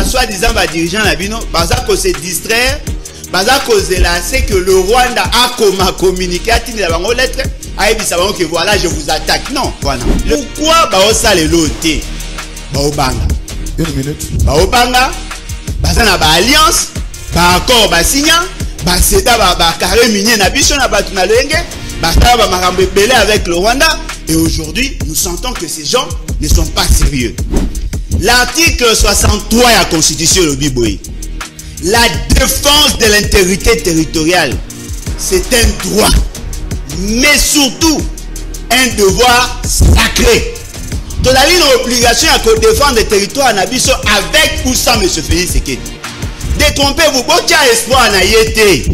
soi-disant dirigeant Nabino, baza ko se distraire, baza causer là, c'est que le Rwanda a communiqué à Tine la lettre, a dit ça que voilà, je vous attaque. Non, voilà. Pourquoi ça les lotés? Baobanga. Une minute. Baobanga, baza na ba alliance, ba accord, ba signa, ba seda ba carré minier na biso na batu na lenge, ba ta ba makambo belé avec le Rwanda. Et aujourd'hui, nous sentons que ces gens ne sont pas sérieux. L'article 63 de la Constitution de Biboui, la défense de l'intégrité territoriale, c'est un droit, mais surtout un devoir sacré. Tu as une obligation à défendre le territoire en Abisso avec ou sans M. Félix Sekedi. Détrompez-vous, vous avez espoir en Ayete.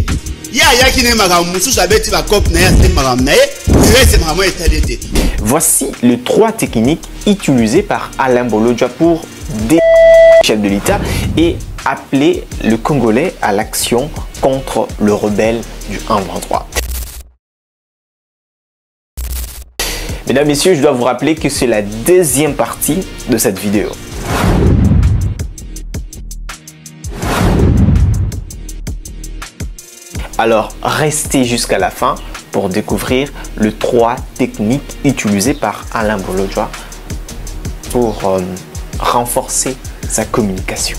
Voici les 3 techniques utilisées par Alain Bolodja pour des chefs de l'État et appeler le Congolais à l'action contre le rebelle du 1-23. Mesdames, Messieurs, je dois vous rappeler que c'est la 2e partie de cette vidéo. Alors, restez jusqu'à la fin pour découvrir les 3 techniques utilisées par Alain Bolodja pour renforcer sa communication.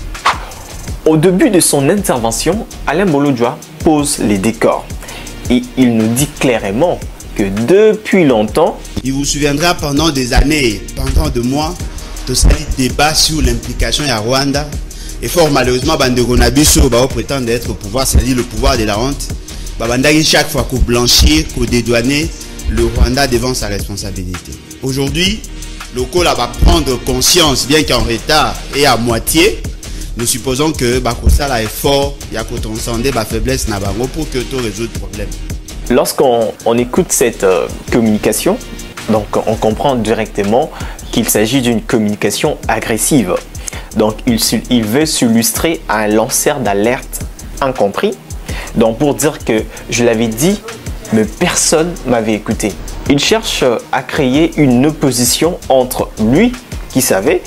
Au début de son intervention, Alain Bolodja pose les décors et il nous dit clairement que depuis longtemps, il vous souviendra pendant des années, pendant des mois, de ce débat sur l'implication de Rwanda. Et fort malheureusement, Bandeko Nabiso prétend être au pouvoir, c'est-à-dire le pouvoir de la honte. Chaque fois qu'on blanchit, qu'on dédouane le Rwanda devant sa responsabilité. Aujourd'hui, le col va prendre conscience, bien qu'en retard et à moitié. Nous supposons que ça est fort, il y a qu'on transcende la faiblesse pour que tu résoudre le problème. Lorsqu'on écoute cette communication, donc on comprend directement qu'il s'agit d'une communication agressive. Donc il veut s'illustrer à un lanceur d'alerte incompris. Donc pour dire que je l'avais dit, mais personne m'avait écouté. Il cherche à créer une opposition entre lui qui savait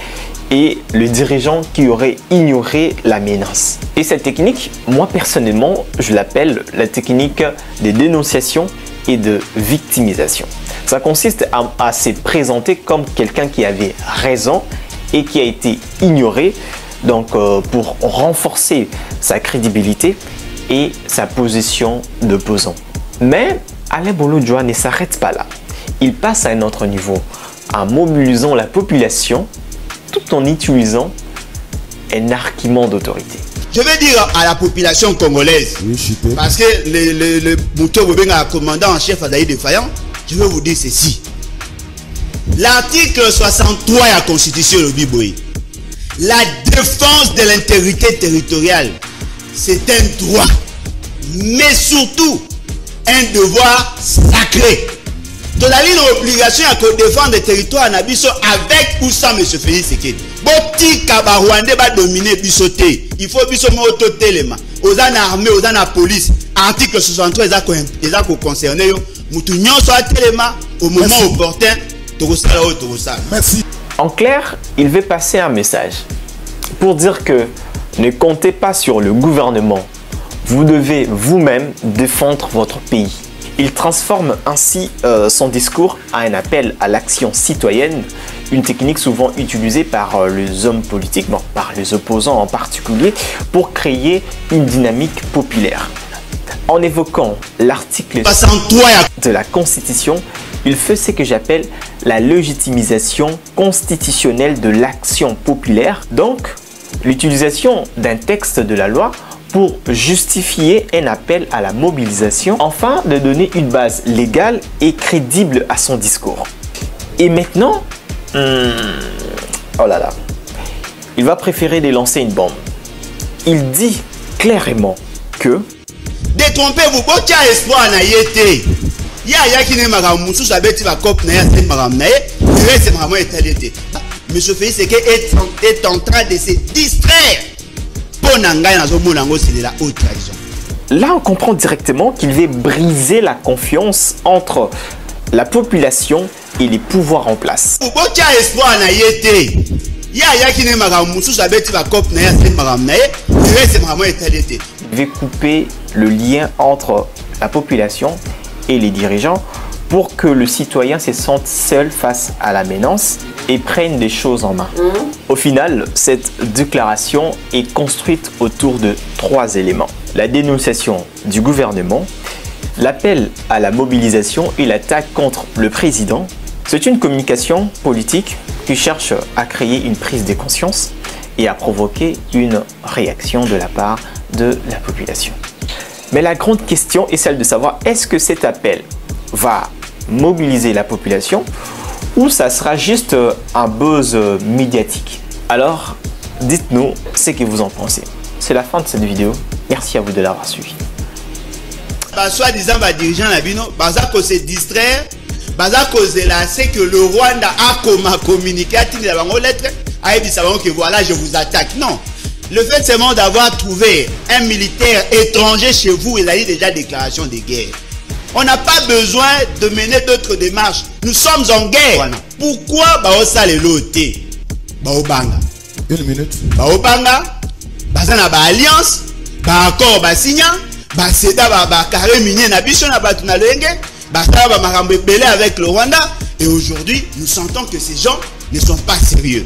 et le dirigeant qui aurait ignoré la menace. Et cette technique, moi personnellement, je l'appelle la technique de dénonciation et de victimisation. Ça consiste à se présenter comme quelqu'un qui avait raison et qui a été ignoré, donc pour renforcer sa crédibilité et sa position d'opposant. Mais Alain Bolodja ne s'arrête pas là. Il passe à un autre niveau en mobilisant la population tout en utilisant un argument d'autorité. Je vais dire à la population congolaise, parce que le commandant en chef Adaï défaillant, je vais vous dire ceci. L'article 63 de la Constitution de Biboui, la défense de l'intégrité territoriale, c'est un droit, mais surtout un devoir sacré. Tu as une obligation à défendre le territoire en Abisso avec ou sans M. Félix Sekedi. Boti Kabarwande va dominer Bissoté. Il faut Bisso moto telema. Aux armées, aux la police. Article 63, ils ont concerné. Moutounion soit telema au moment opportun. Merci. En clair, il veut passer un message pour dire que ne comptez pas sur le gouvernement. Vous devez vous-même défendre votre pays. Il transforme ainsi son discours à un appel à l'action citoyenne, une technique souvent utilisée par les hommes politiques, bon, par les opposants en particulier, pour créer une dynamique populaire. En évoquant l'article de la Constitution, il fait ce que j'appelle la légitimisation constitutionnelle de l'action populaire, donc l'utilisation d'un texte de la loi pour justifier un appel à la mobilisation, afin de donner une base légale et crédible à son discours. Et maintenant, oh là là, il va préférer de lancer une bombe. Il dit clairement que détrompez-vous, vous avez espoir en Ayete. Il y a qui n'est pas moussou, ça va être la cop, c'est vraiment étalé. Monsieur Félix est en train de se distraire. Là, on comprend directement qu'il veut briser la confiance entre la population et les pouvoirs en place. devait couper le lien entre la population et les dirigeants pour que le citoyen se sente seul face à la menace et prenne des choses en main. Au final, cette déclaration est construite autour de 3 éléments. La dénonciation du gouvernement, l'appel à la mobilisation et l'attaque contre le président. C'est une communication politique qui cherche à créer une prise de conscience et à provoquer une réaction de la part de la population. Mais la grande question est celle de savoir est-ce que cet appel va mobiliser la population ou ça sera juste un buzz médiatique. Alors, dites-nous ce que vous en pensez. C'est la fin de cette vidéo. Merci à vous de l'avoir suivi. Soi-disant, dirigeant la bino, se distraire, c'est que le Rwanda a communiqué à la lettre, que voilà, je vous attaque. Non. Le fait seulement d'avoir trouvé un militaire étranger chez vous, il a eu déjà déclaration de guerre. On n'a pas besoin de mener d'autres démarches. Nous sommes en guerre. Voilà. Pourquoi ça les lotés? Baobanga. 1 minute. Baobanga. Bazana ba alliance. Ba accord ba signa. Ba seda ba carré minier na biso na batu na lenge. Ba ça ba makambo belé avec le Rwanda. Et aujourd'hui, nous sentons que ces gens ne sont pas sérieux.